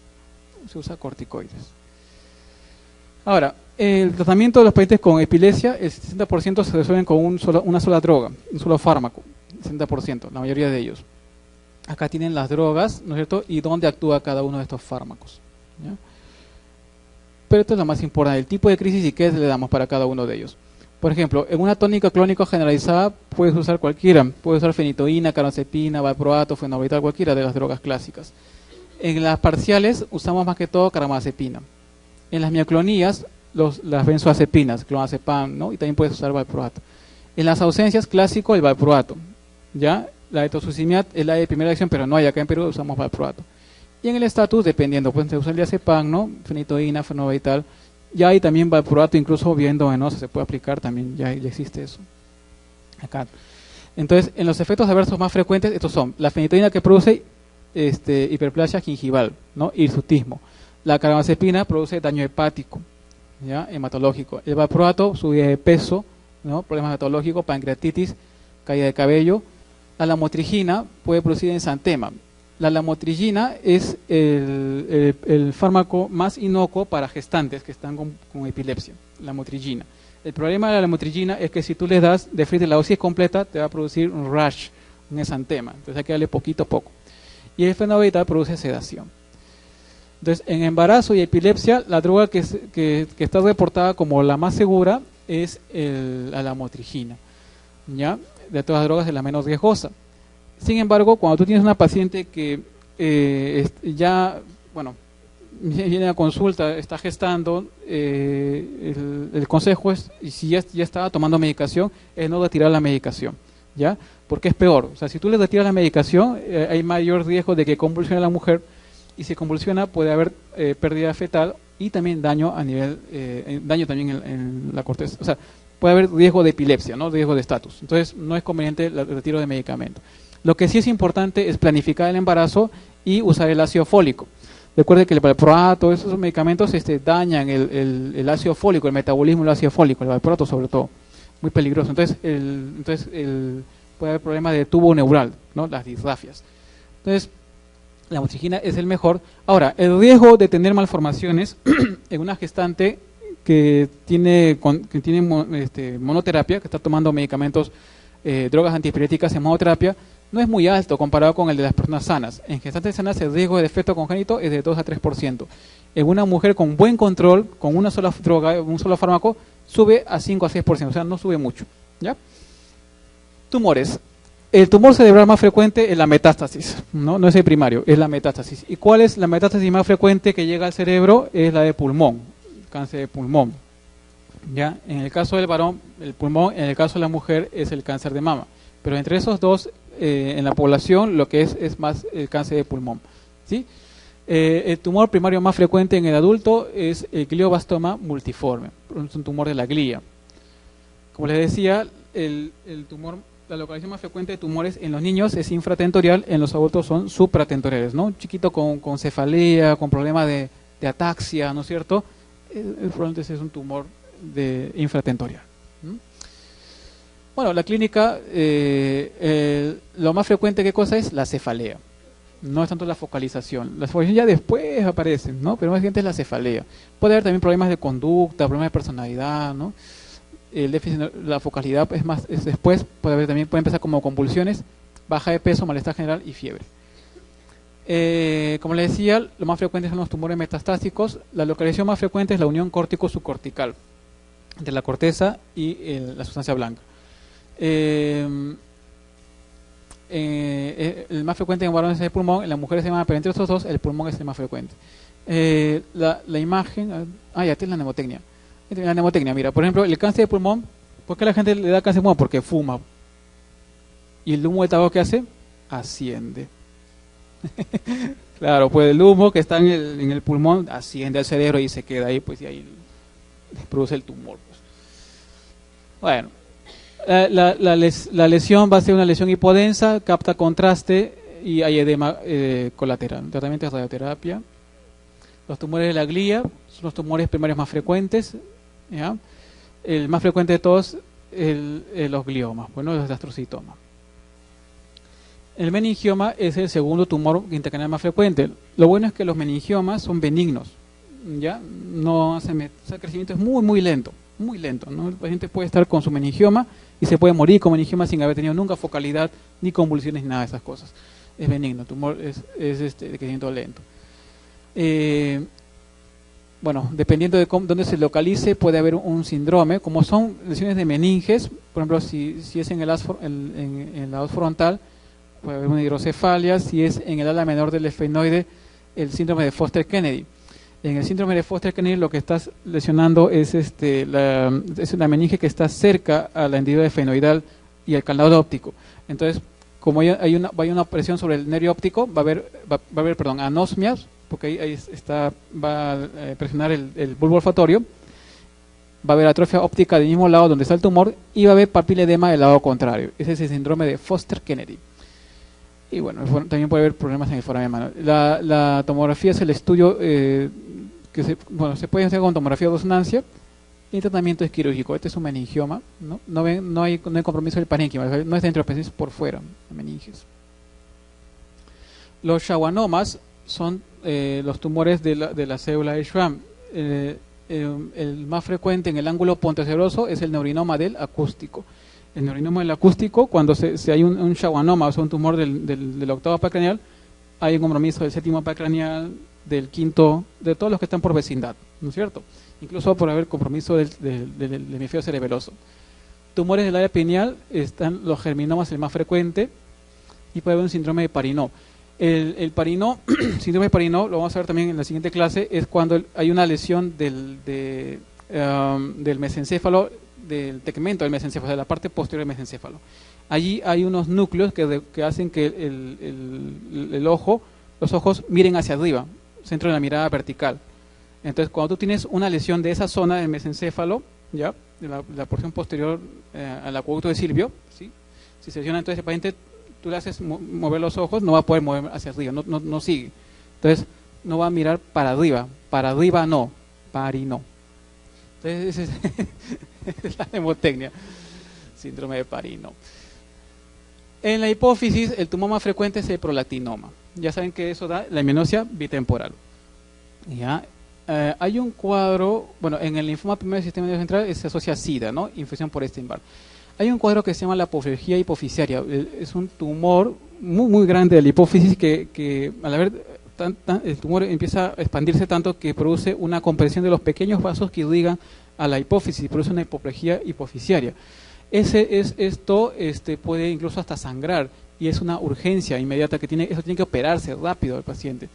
Se usa corticoides. Ahora, el tratamiento de los pacientes con epilepsia, el 60% se resuelven con una sola droga, un solo fármaco, el 60%, la mayoría de ellos. Acá tienen las drogas, ¿no es cierto? Y dónde actúa cada uno de estos fármacos, ¿ya? Pero esto es lo más importante, el tipo de crisis y qué le damos para cada uno de ellos. Por ejemplo, en una tónica clónica generalizada puedes usar cualquiera, puedes usar fenitoína, carbamazepina, valproato, fenobarbital, cualquiera de las drogas clásicas. En las parciales usamos más que todo carbamazepina. En las mioclonías, las benzoazepinas, clonazepam, ¿no? Y también puedes usar valproato. En las ausencias, clásico el valproato, ¿ya? La etosucimia es la de primera acción, pero no hay, acá en Perú usamos valproato. Y en el estatus, dependiendo, pues se usa el diazepam, ¿no? Fenitoína, fenobarbital. Ya hay también valproato, incluso vía endovenosa se puede aplicar también, ya existe eso. Acá. Entonces, en los efectos adversos más frecuentes, estos son la fenitoína que produce hiperplasia gingival, ¿no? Hirsutismo. La carbamazepina produce daño hepático, ¿ya? Hematológico. El valproato, subida de peso, ¿no? Problemas hematológicos, pancreatitis, caída de cabello. La lamotrigina puede producir ensantema. La lamotrigina es el fármaco más inocuo para gestantes que están con epilepsia, lamotrigina. El problema de la lamotrigina es que si tú le das de frente la dosis completa, te va a producir un rash, un exantema. Entonces hay que darle poquito a poco. Y el fenobarbital produce sedación. Entonces, en embarazo y epilepsia, la droga que está reportada como la más segura es la lamotrigina, ¿ya? De todas las drogas es la menos riesgosa. Sin embargo, cuando tú tienes una paciente que viene a consulta, está gestando, el consejo es, y si ya estaba tomando medicación, es no retirar la medicación, ¿ya? Porque es peor. O sea, si tú le retiras la medicación, hay mayor riesgo de que convulsione la mujer, y si convulsiona puede haber pérdida fetal y también daño daño también en la corteza. O sea, puede haber riesgo de epilepsia, ¿no? Riesgo de estatus. Entonces, no es conveniente el retiro de medicamento. Lo que sí es importante es planificar el embarazo y usar el ácido fólico. Recuerde que el valproato, esos medicamentos dañan el ácido fólico, el metabolismo del ácido fólico, el valproato sobre todo, muy peligroso. Entonces puede haber problemas de tubo neural, ¿no? Las disrafias. Entonces, la lamotrigina es el mejor. Ahora, el riesgo de tener malformaciones en una gestante que tiene monoterapia, que está tomando medicamentos, drogas antipiréticas en monoterapia, no es muy alto comparado con el de las personas sanas. En gestantes sanas el riesgo de defecto congénito es de 2 a 3%. En una mujer con buen control, con una sola droga, un solo fármaco, sube a 5 a 6%, o sea, no sube mucho, ¿ya? Tumores. El tumor cerebral más frecuente es la metástasis, no es el primario, es la metástasis. ¿Y cuál es la metástasis más frecuente que llega al cerebro? Es la de pulmón, cáncer de pulmón, ¿ya? En el caso del varón, el pulmón; en el caso de la mujer es el cáncer de mama. Pero entre esos dos, en la población, lo que es más el cáncer de pulmón, ¿sí? El tumor primario más frecuente en el adulto es el glioblastoma multiforme, es un tumor de la glía. Como les decía, el tumor la localización más frecuente de tumores en los niños es infratentorial, en los adultos son supratentoriales, ¿no? Un chiquito con cefalea, con problemas de ataxia, ¿no es cierto? Probablemente ese es un tumor de infratentorial. Bueno, la clínica, lo más frecuente, ¿qué cosa es? La cefalea. No es tanto la focalización. La focalización ya después aparece, ¿no? Pero más gente es la cefalea. Puede haber también problemas de conducta, problemas de personalidad, ¿no? El déficit, la focalidad es después, puede empezar como convulsiones, baja de peso, malestar general y fiebre. Como les decía, lo más frecuente son los tumores metastásicos. La localización más frecuente es la unión córtico-subcortical entre la corteza y la sustancia blanca. El más frecuente en varones es el pulmón, en las mujeres se llama, pero entre estos dos el pulmón es el más frecuente. La imagen, ya tiene la mnemotecnia. La mnemotecnia, mira, por ejemplo, el cáncer de pulmón, ¿por qué la gente le da cáncer de pulmón? Porque fuma. ¿Y el humo de tabaco qué hace? Asciende. Claro, pues el humo que está en el pulmón asciende al cerebro y se queda ahí, pues y ahí produce el tumor. Pues. Bueno, la lesión va a ser una lesión hipodensa, capta contraste y hay edema colateral. Tratamiento de radioterapia. Los tumores de la glía son los tumores primarios más frecuentes, ¿ya? El más frecuente de todos los gliomas, bueno, los astrocitomas. El meningioma es el segundo tumor intracraneal más frecuente. Lo bueno es que los meningiomas son benignos, ¿ya? No hacen, el crecimiento es muy lento, ¿no? El paciente puede estar con su meningioma y se puede morir con meningioma sin haber tenido nunca focalidad, ni convulsiones, ni nada de esas cosas. Es benigno, el tumor es de crecimiento lento. Bueno, dependiendo de dónde se localice, puede haber un síndrome. Como son lesiones de meninges, por ejemplo, si es en el lado frontal, puede haber una hidrocefalia. Si es en el ala menor del esfenoide, el síndrome de Foster-Kennedy. En el síndrome de Foster-Kennedy lo que estás lesionando es una meninge que está cerca a la hendidura esfenoidal y al canal óptico. Entonces, como hay una presión sobre el nervio óptico, va a haber anosmias, porque ahí va a presionar el bulbo olfatorio, va a haber atrofia óptica del mismo lado donde está el tumor y va a haber papiledema del lado contrario. Ese es el síndrome de Foster-Kennedy. Y bueno, también puede haber problemas en el foramen de mano. La tomografía es el estudio se puede hacer con tomografía de resonancia y el tratamiento es quirúrgico. Este es un meningioma, no hay compromiso del parénquima, no es dentro, es por fuera, meninges. Los schwannomas son los tumores de la célula de Schwann. El más frecuente en el ángulo pontocerebroso es el neurinoma del acústico. El neurinoma del acústico, cuando se hay un schwannoma, o sea, un tumor del octavo par craneal, hay un compromiso del séptimo par craneal, del quinto, de todos los que están por vecindad, ¿no es cierto? Incluso por haber compromiso del hemisferio cerebeloso. Tumores del área pineal, están los germinomas, el más frecuente, y puede haber un síndrome de Parinot. El Parinot, síndrome de Parinot, lo vamos a ver también en la siguiente clase, es cuando hay una lesión del mesencéfalo, del tegmento del mesencéfalo, de la parte posterior del mesencéfalo. Allí hay unos núcleos que hacen que los ojos miren hacia arriba, centro de la mirada vertical. Entonces, cuando tú tienes una lesión de esa zona del mesencéfalo, ya, de la porción posterior al acueducto de Silvio, ¿sí? Si se lesiona entonces el paciente, tú le haces mover los ojos, no va a poder mover hacia arriba, no sigue. Entonces, no va a mirar para arriba no, Parinot. Entonces, esa es la mnemotecnia, síndrome de Parinot. En la hipófisis, el tumor más frecuente es el prolactinoma. Ya saben que eso da la hemiplegia bitemporal. ¿Ya? Hay un cuadro, en el linfoma primario del sistema nervioso central se asocia a SIDA, ¿no? Infección por Epstein-Barr. Hay un cuadro que se llama la apoplejía hipofisiaria. Es un tumor muy grande de la hipófisis que al haber el tumor empieza a expandirse tanto que produce una compresión de los pequeños vasos que irrigan a la hipófisis y produce una apoplejía hipofisiaria. Esto puede incluso hasta sangrar y es una urgencia inmediata eso tiene que operarse rápido al paciente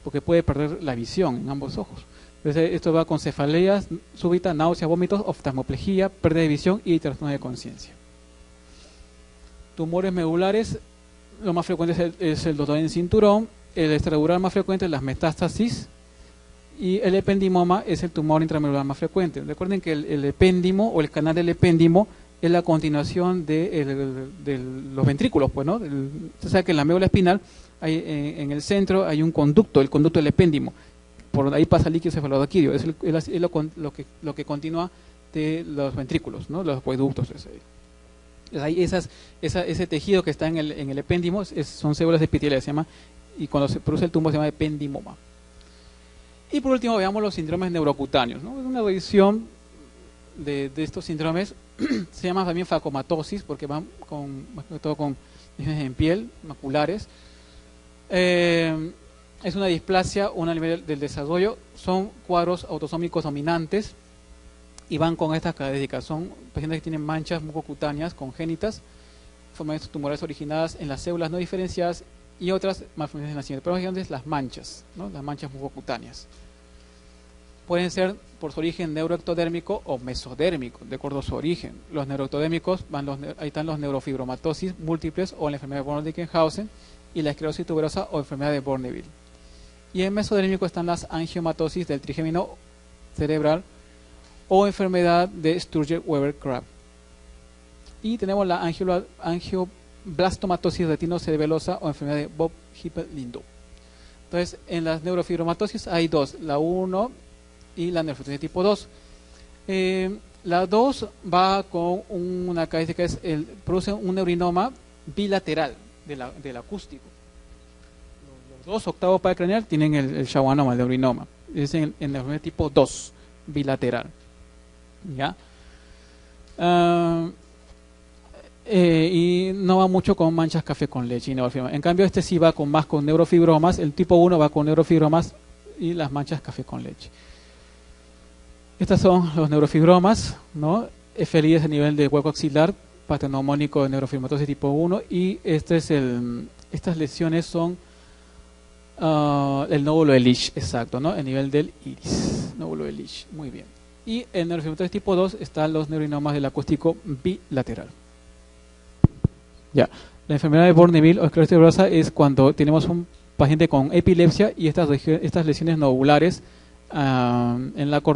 porque puede perder la visión en ambos ojos. Entonces, esto va con cefaleas súbitas, náuseas, vómitos, oftalmoplejía, pérdida de visión y trastorno de conciencia. Tumores medulares, lo más frecuente es el dolor en cinturón, el extradural más frecuente es las metástasis y el ependimoma es el tumor intramedular más frecuente. Recuerden que el epéndimo o el canal del epéndimo es la continuación de los ventrículos, pues, ¿no? Usted sabe que en la médula espinal hay, en el centro hay un conducto, el conducto del epéndimo. Por ahí pasa el líquido cefaloraquídeo, es lo que continúa de los ventrículos, ¿no? Los acueductos. Ahí ese tejido que está en el epéndimo son células epiteliales, se llama, y cuando se produce el tumor se llama ependimoma. Y por último veamos los síndromes neurocutáneos, ¿no? Es una revisión de estos síndromes. Se llama también facomatosis porque van más que todo con lesiones en piel, maculares. Es una displasia, a nivel del desarrollo. Son cuadros autosómicos dominantes y van con estas características. Son pacientes que tienen manchas mucocutáneas congénitas, formaciones tumorales originadas en las células no diferenciadas y otras malformaciones de nacimiento. Pero generalmente las manchas, ¿no? Las manchas mucocutáneas. Pueden ser por su origen neuroectodérmico o mesodérmico, de acuerdo a su origen. Los neuroectodérmicos, ahí están los neurofibromatosis múltiples o la enfermedad de Born-Dickenhausen y la esclerosis tuberosa o enfermedad de Borneville. Y en mesodérmico están las angiomatosis del trigémino cerebral o enfermedad de Sturge-Weber-Crabbe. Y tenemos la angioblastomatosis retinocerebelosa o enfermedad de Bob-Hippel-Lindau. Entonces, en las neurofibromatosis hay dos, la 1 y la nefrotosis tipo 2. La 2 va con una característica, produce un neurinoma bilateral del acústico. Los dos octavos paracraneal tienen el schwannoma, el neurinoma. Es en el neurinoma tipo 2, bilateral. ¿Ya? Y no va mucho con manchas café con leche y neurofibromas. En cambio, este sí va más con neurofibromas. El tipo 1 va con neurofibromas y las manchas café con leche. Estos son los neurofibromas, ¿no? Efelides a nivel de hueco axilar, patognomónico de neurofibromatosis tipo 1, y estas lesiones son el nódulo de Lisch, exacto, ¿no? El nivel del iris, nódulo de Lisch, muy bien. Y en neurofibromatosis tipo 2 están los neurinomas del acústico bilateral. Ya, la enfermedad de Borneville o esclerosis tuberosa es cuando tenemos un paciente con epilepsia y estas lesiones nodulares en la un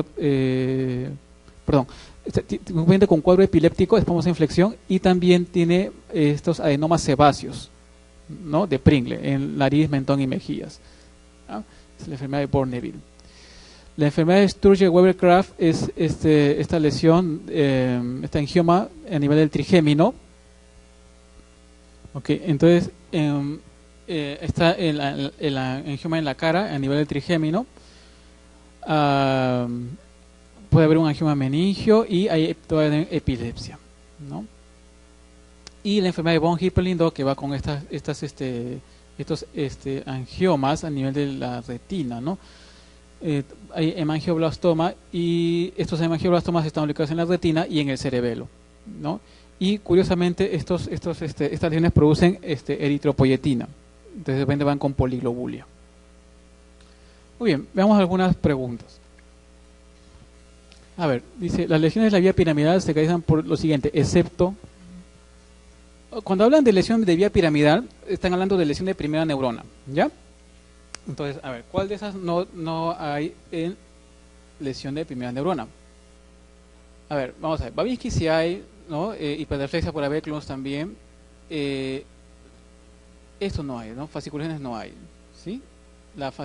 paciente con cuadro epiléptico, es famosa inflexión, y también tiene estos adenomas sebáceos, ¿no? De Pringle en nariz, mentón y mejillas, ¿no? Es la enfermedad de Borneville. La enfermedad de Sturge-Weber-Crabbe es esta lesión, esta angioma a nivel del trigémino. Okay, entonces está el angioma en la cara a nivel del trigémino. Puede haber un angioma meningio y hay epilepsia, ¿no? Y la enfermedad de von Hippel-Lindau, que va con estos angiomas a nivel de la retina, ¿no? Hay hemangioblastoma y estos hemangioblastomas están ubicados en la retina y en el cerebelo, ¿no? Y curiosamente estas lesiones producen eritropoyetina, entonces de repente van con poliglobulia. Muy bien, veamos algunas preguntas. A ver, dice, las lesiones de la vía piramidal se caracterizan por lo siguiente, excepto... Cuando hablan de lesión de vía piramidal, están hablando de lesión de primera neurona, ¿ya? Entonces, a ver, ¿cuál de esas no hay en lesión de primera neurona? A ver, vamos a ver, Babinski sí hay, ¿no? Hiperreflexia por Abel-Klums también. Esto no hay, ¿no? Fasciculaciones no hay, ¿sí?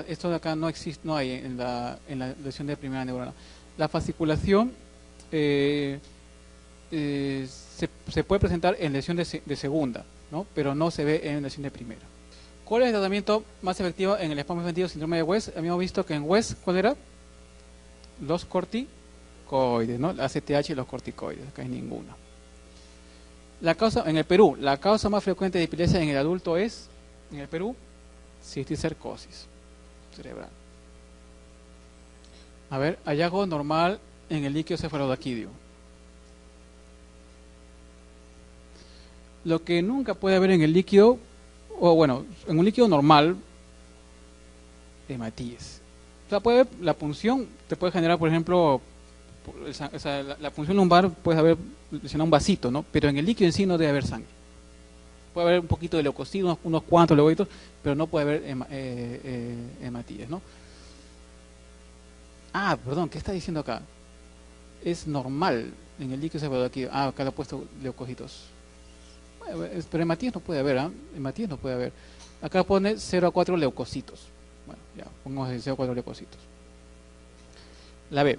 Esto de acá no existe, no hay en la lesión de primera neurona. La fasciculación se puede presentar en lesión de segunda, ¿no? Pero no se ve en lesión de primera. ¿Cuál es el tratamiento más efectivo en el espasmo infantilo síndrome de West? Habíamos visto que en West, ¿cuál era? Los corticoides, ¿no? La ACTH y los corticoides, acá hay ninguna. La causa, en el Perú, la causa más frecuente de epilepsia en el adulto es, en el Perú, cisticercosis cerebral. A ver, hallazgo normal en el líquido cefaloraquídeo. Lo que nunca puede haber en el líquido, o bueno, en un líquido normal, hematíes. O sea, puede haber, la punción te puede generar, por ejemplo, la punción lumbar, puedes haber lesionado un vasito, ¿no? Pero en el líquido en sí no debe haber sangre. Puede haber un poquito de leucocitos, unos cuantos leucocitos, pero no puede haber hematíes, ¿no? Ah, perdón, ¿qué está diciendo acá? Es normal. En el líquido cerebral aquí, acá le he puesto leucocitos. Bueno, pero en Matías no puede haber, ¿ah? En Matías no puede haber. Acá pone 0 a 4 leucocitos. Bueno, ya, pongamos el 0 a 4 leucocitos. La B.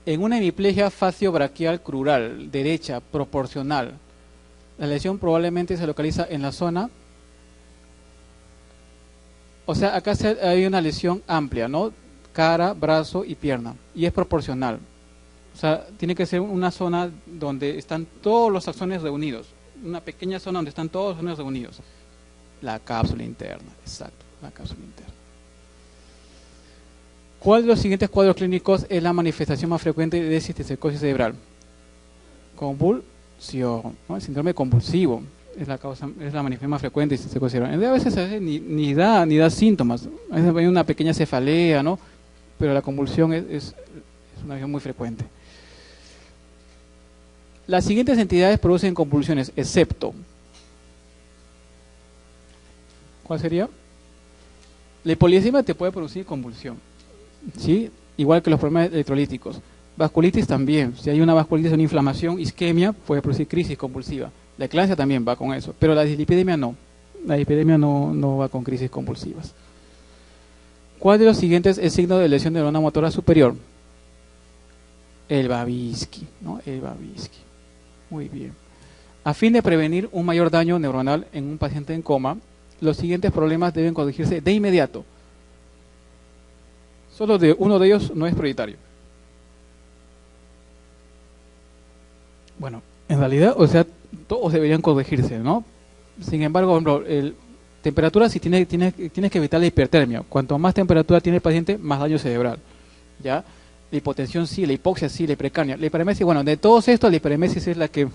En una hemiplegia facio-braquial crural, derecha, proporcional, la lesión probablemente se localiza en la zona. O sea, acá hay una lesión amplia, ¿no? Cara, brazo y pierna. Y es proporcional. O sea, tiene que ser una zona donde están todos los axones reunidos. Una pequeña zona donde están todos los axones reunidos. La cápsula interna, exacto, la cápsula interna. ¿Cuál de los siguientes cuadros clínicos es la manifestación más frecuente de cisticercosis cerebral? Convulsión, ¿no? El síndrome convulsivo es la causa, es la manifestación más frecuente de cisticercosis cerebral. A veces ni da síntomas. A veces hay una pequeña cefalea, ¿no? Pero la convulsión es una visión muy frecuente. Las siguientes entidades producen convulsiones, excepto. ¿Cuál sería? La hipolisemia te puede producir convulsión, ¿sí? Igual que los problemas electrolíticos. Vasculitis también. Si hay una vasculitis, una inflamación, isquemia, puede producir crisis convulsiva. La eclampsia también va con eso, pero la dislipidemia no. La dislipidemia no va con crisis convulsivas. ¿Cuál de los siguientes es signo de lesión de neurona motora superior? El Babinski, ¿no? El Babinski. Muy bien. A fin de prevenir un mayor daño neuronal en un paciente en coma, los siguientes problemas deben corregirse de inmediato. Solo uno de ellos no es prioritario. Bueno, en realidad, o sea, todos deberían corregirse, ¿no? Sin embargo, por ejemplo, temperatura, si tienes que evitar la hipertermia. Cuanto más temperatura tiene el paciente, más daño cerebral. ¿Ya? La hipotensión sí, la hipoxia sí, la hipercania. La hiperemesis, bueno, de todos estos, la hiperemesis es la que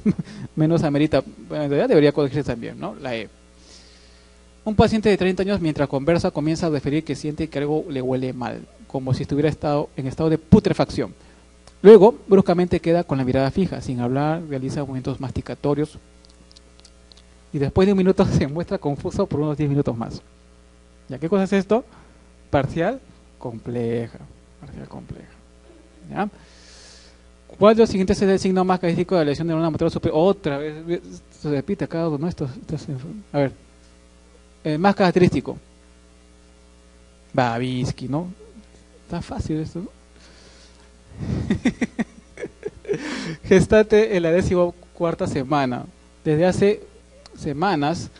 menos amerita. Bueno, en realidad debería corregirse también, ¿no? La E. Un paciente de 30 años, mientras conversa, comienza a referir que siente que algo le huele mal, como si estuviera en estado de putrefacción. Luego, bruscamente queda con la mirada fija, sin hablar, realiza movimientos masticatorios y después de un minuto se muestra confuso por unos 10 minutos más. ¿Ya qué cosa es esto? Parcial compleja. Parcial compleja. ¿Ya? ¿Cuál de los siguientes es el signo más característico de la lesión de neurona motora superior? Otra vez, se repite cada uno, ¿no? A ver, el más característico. Babinski, ¿no? Está fácil esto, ¿no? Gestate en la 14ª semana. Desde hace semanas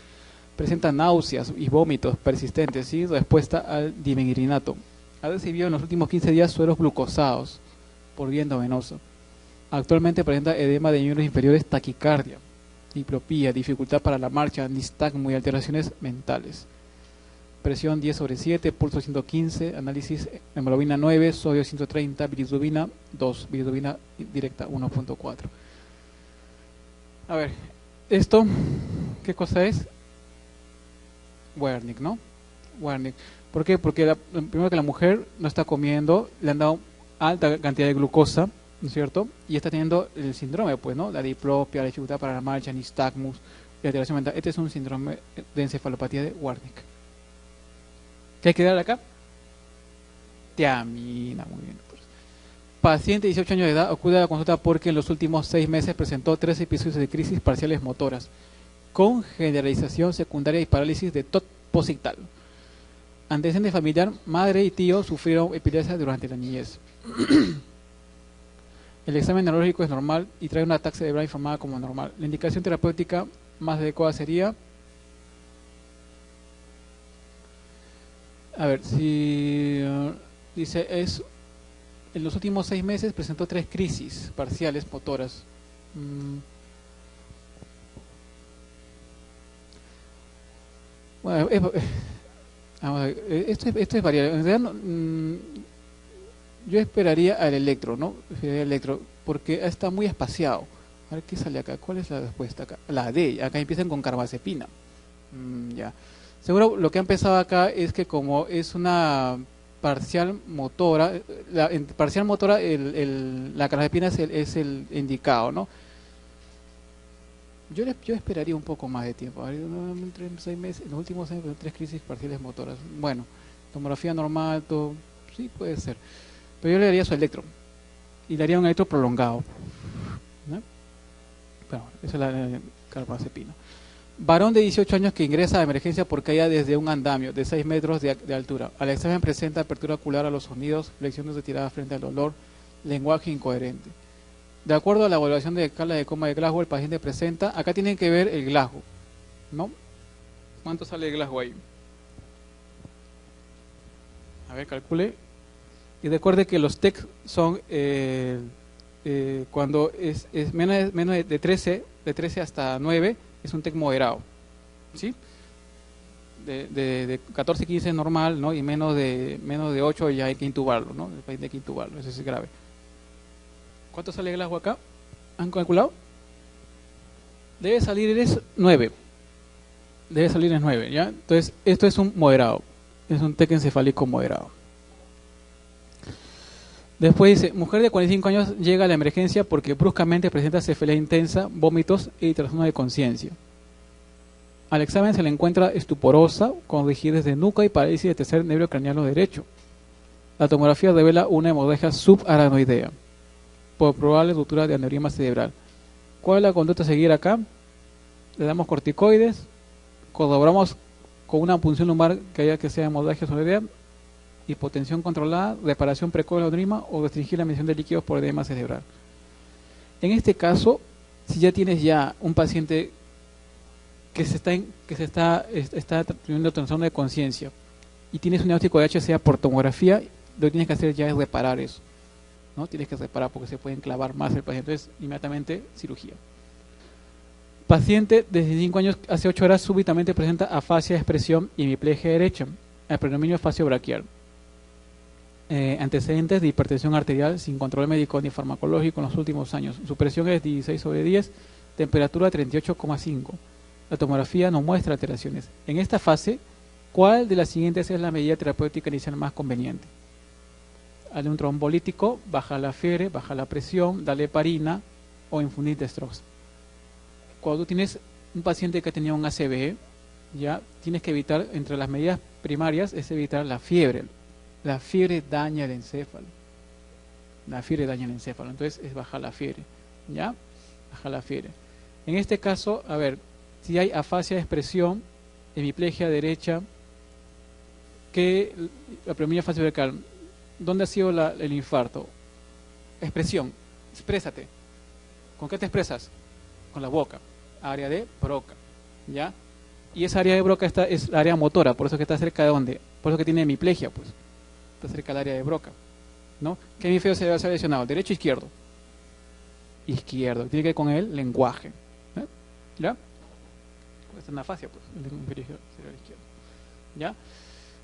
presenta náuseas y vómitos persistentes, ¿sí? Respuesta al dimegrinato. Ha recibido en los últimos 15 días sueros glucosados por vía endovenosa. Actualmente presenta edema de miembros inferiores, taquicardia, diplopía, dificultad para la marcha, nistagmo y alteraciones mentales. Presión 10/7, pulso 115, análisis hemoglobina 9, sodio 130, bilirrubina 2, bilirrubina directa 1.4. A ver, esto, ¿qué cosa es? Wernicke, ¿no? Wernicke. ¿Por qué? Porque primero que la mujer no está comiendo, le han dado alta cantidad de glucosa, ¿no es cierto? Y está teniendo el síndrome, pues, ¿no? La diplopia, la dificultad para la marcha, nistagmus, la alteración mental. Este es un síndrome de encefalopatía de Wernicke. ¿Qué hay que dar acá? Tiamina, muy bien. Paciente de 18 años de edad acude a la consulta porque en los últimos 6 meses presentó 3 episodios de crisis parciales motoras, con generalización secundaria y parálisis de TOT posictal. Antecedente familiar, madre y tío sufrieron epilepsia durante la niñez. El examen neurológico es normal y trae una ataxia cerebral informada como normal. La indicación terapéutica más adecuada sería... A ver, si dice en los últimos 6 meses presentó 3 crisis parciales motoras. Bueno, esto es variable. En realidad, yo esperaría al electro, ¿no? Esperaría al electro, porque está muy espaciado. A ver qué sale acá. ¿Cuál es la respuesta acá? La D. Acá empiezan con carbazepina. Ya. Seguro lo que ha empezado acá es que como es una parcial motora, en parcial motora la carbazepina es el indicado, ¿no? Yo esperaría un poco más de tiempo. A ver, entre 6 meses, en los últimos 6 meses, 3 crisis parciales motoras. Bueno, tomografía normal, todo, sí puede ser. Pero yo le daría su electro. y le haría un electro prolongado, ¿no? Bueno, esa es la carbamazepina. Varón de 18 años que ingresa a emergencia por caída desde un andamio de 6 metros de altura. Al examen presenta apertura ocular a los sonidos, flexiones de tirada frente al dolor, lenguaje incoherente. De acuerdo a la evaluación de escala de coma de Glasgow, el paciente presenta, acá tienen que ver el Glasgow, ¿no? ¿Cuánto sale el Glasgow ahí? A ver, calcule. Y recuerde que los TEC son cuando es menos de 13 hasta 9, es un TEC moderado, ¿sí? De 14, 15 es normal, ¿no? Y menos de 8 ya hay que intubarlo, ¿no? El paciente hay que intubarlo, eso es grave. ¿Cuánto sale el Glasgow acá? ¿Han calculado? Debe salir es 9. Debe salir es 9, ¿ya? Entonces, esto es un moderado. Es un TEC encefálico moderado. Después dice, mujer de 45 años llega a la emergencia porque bruscamente presenta cefalea intensa, vómitos y trastorno de conciencia. Al examen se le encuentra estuporosa, con rigidez de nuca y parálisis de tercer nervio craneano derecho. La tomografía revela una hemorragia subaracnoidea por probable ruptura de aneurisma cerebral. ¿Cuál es la conducta a seguir acá? Le damos corticoides, corroboramos con una punción lumbar que sea hemorragia cerebral, hipotensión controlada, reparación precoz del aneurisma o restringir la emisión de líquidos por edema cerebral. En este caso, si ya tienes un paciente que está teniendo trastorno de conciencia y tienes un diagnóstico de HCA por tomografía, lo que tienes que hacer ya es reparar eso, ¿no? Tienes que reparar porque se puede enclavar más el paciente, entonces inmediatamente cirugía. Paciente de 5 años, hace 8 horas súbitamente presenta afasia de expresión y hemiplegia derecha, el predominio facio-braquial. Antecedentes de hipertensión arterial sin control médico ni farmacológico en los últimos años. Su presión es 16/10, temperatura 38,5. La tomografía no muestra alteraciones. En esta fase, ¿cuál de las siguientes es la medida terapéutica inicial más conveniente? Dale un trombolítico, baja la fiebre, baja la presión, dale heparina o infundir dextrosa. Cuando tú tienes un paciente que tenía un ACV, ya tienes que evitar, entre las medidas primarias, es evitar la fiebre. La fiebre daña el encéfalo. La fiebre daña el encéfalo. Entonces es bajar la fiebre. ¿Ya? Bajar la fiebre. En este caso, a ver, si hay afasia de expresión, hemiplegia derecha, que la predominio facio-braquial, ¿dónde ha sido el infarto? Expresión. Exprésate. ¿Con qué te expresas? Con la boca. Área de Broca. ¿Ya? Y esa área de Broca es la área motora, por eso que está cerca de ¿dónde? Por eso que tiene hemiplegia, pues. Está cerca del área de Broca, ¿no? ¿Qué hemisferio se debe haber lesionado? ¿Derecho o izquierdo? Izquierdo. Tiene que ver con el lenguaje. ¿Ya? Esta es una afasia, pues. El hemisferio izquierdo. ¿Ya?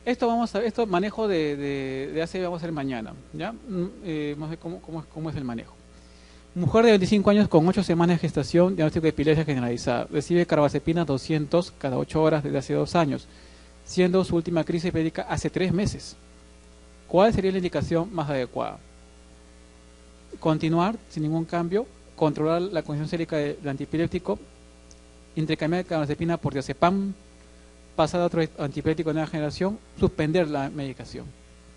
Esto manejo de ACV vamos a hacer mañana. ¿Ya? Vamos a ver cómo es el manejo. Mujer de 25 años con 8 semanas de gestación, diagnóstico de epilepsia generalizada. Recibe carbamazepina 200 cada 8 horas desde hace 2 años, siendo su última crisis epiléptica hace 3 meses. ¿Cuál sería la indicación más adecuada? Continuar sin ningún cambio, controlar la condición sérica del antiepiléptico, intercambiar carbamazepina por diazepam, pasar a otro antiepiléptico de nueva generación, suspender la medicación.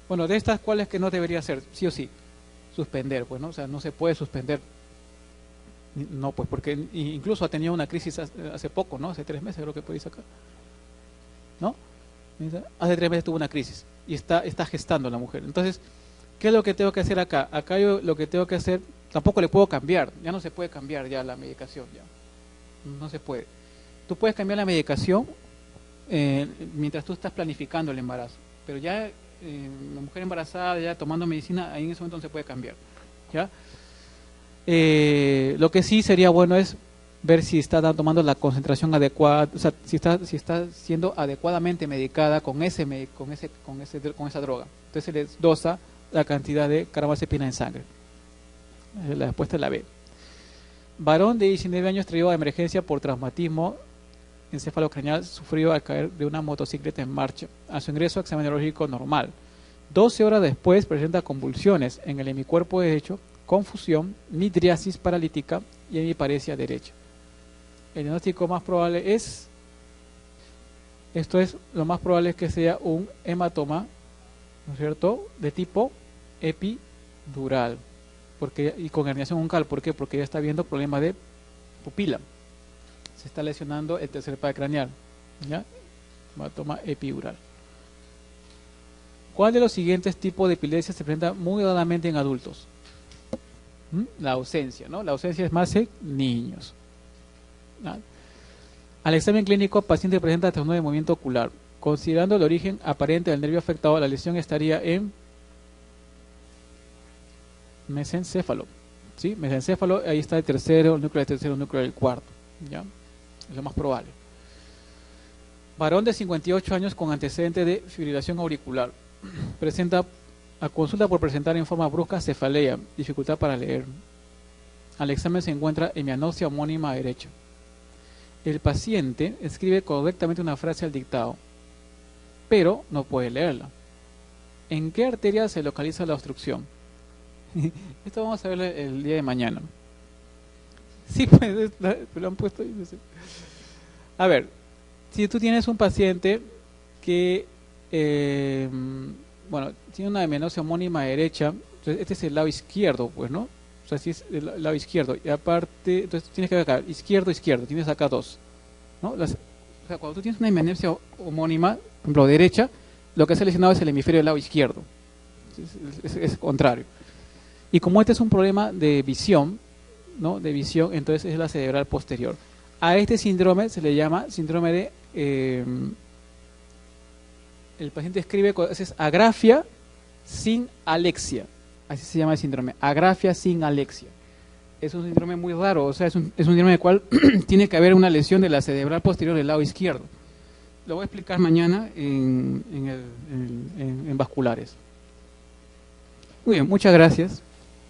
Bueno, de estas, ¿cuáles que no debería hacer? Sí o sí. Suspender, pues, ¿no? O sea, no se puede suspender. No, pues, porque incluso ha tenido una crisis hace poco, ¿no? Hace 3 meses creo que podéis sacar. ¿No? Hace 3 meses tuvo una crisis y está gestando la mujer. Entonces, ¿qué es lo que tengo que hacer acá? Acá yo lo que tengo que hacer, tampoco le puedo cambiar, ya no se puede cambiar ya la medicación, ya. No se puede. Tú puedes cambiar la medicación mientras tú estás planificando el embarazo, pero ya la mujer embarazada ya tomando medicina, ahí en ese momento no se puede cambiar, ¿ya? Lo que sí sería bueno es ver si está tomando la concentración adecuada, o sea, si está siendo adecuadamente medicada con esa droga. Entonces se les dosa la cantidad de carbamazepina en sangre. La respuesta es la B. Varón de 19 años traído a emergencia por traumatismo encefalocraneal sufrido al caer de una motocicleta en marcha. A su ingreso, examen neurológico normal. 12 horas después presenta convulsiones en el hemicuerpo derecho, confusión, midriasis paralítica y hemiparesia derecha. El diagnóstico más probable es, lo más probable es que sea un hematoma, ¿no es cierto?, de tipo epidural. y con herniación uncal. ¿Por qué? Porque ella está viendo problemas de pupila. Se está lesionando el tercer par craneal. ¿Ya? Va a tomar epidural. ¿Cuál de los siguientes tipos de epilepsia se presenta muy raramente en adultos? La ausencia, ¿no? La ausencia es más en niños. ¿No? Al examen clínico, el paciente presenta trastorno de movimiento ocular. Considerando el origen aparente del nervio afectado, la lesión estaría en mesencéfalo. ¿Sí? Mesencéfalo, ahí está el tercero, el núcleo del tercero, el núcleo del cuarto. ¿Ya? Es lo más probable. Varón de 58 años con antecedente de fibrilación auricular. Presenta a consulta por presentar en forma brusca cefalea, dificultad para leer. Al examen se encuentra hemianopsia homónima derecha. El paciente escribe correctamente una frase al dictado, pero no puede leerla. ¿En qué arteria se localiza la obstrucción? Esto vamos a ver el día de mañana. Sí, pues lo han puesto ahí, no sé. A ver, si tú tienes un paciente que tiene una hemianopsia homónima derecha, entonces este es el lado izquierdo, pues, ¿no? O sea, si es el lado izquierdo, y aparte, entonces tienes que ver acá, izquierdo, tienes acá dos, ¿no? O sea, cuando tú tienes una hemianopsia homónima, por ejemplo, derecha, lo que se ha lesionado es el hemisferio del lado izquierdo, es contrario. Y como este es un problema de visión, ¿no? De visión, entonces es la cerebral posterior. A este síndrome se le llama síndrome de... el paciente escribe, es agrafia sin alexia. Así se llama el síndrome, agrafia sin alexia. Es un síndrome muy raro, o sea, es un síndrome en el cual tiene que haber una lesión de la cerebral posterior del lado izquierdo. Lo voy a explicar mañana en vasculares. Muy bien, muchas gracias.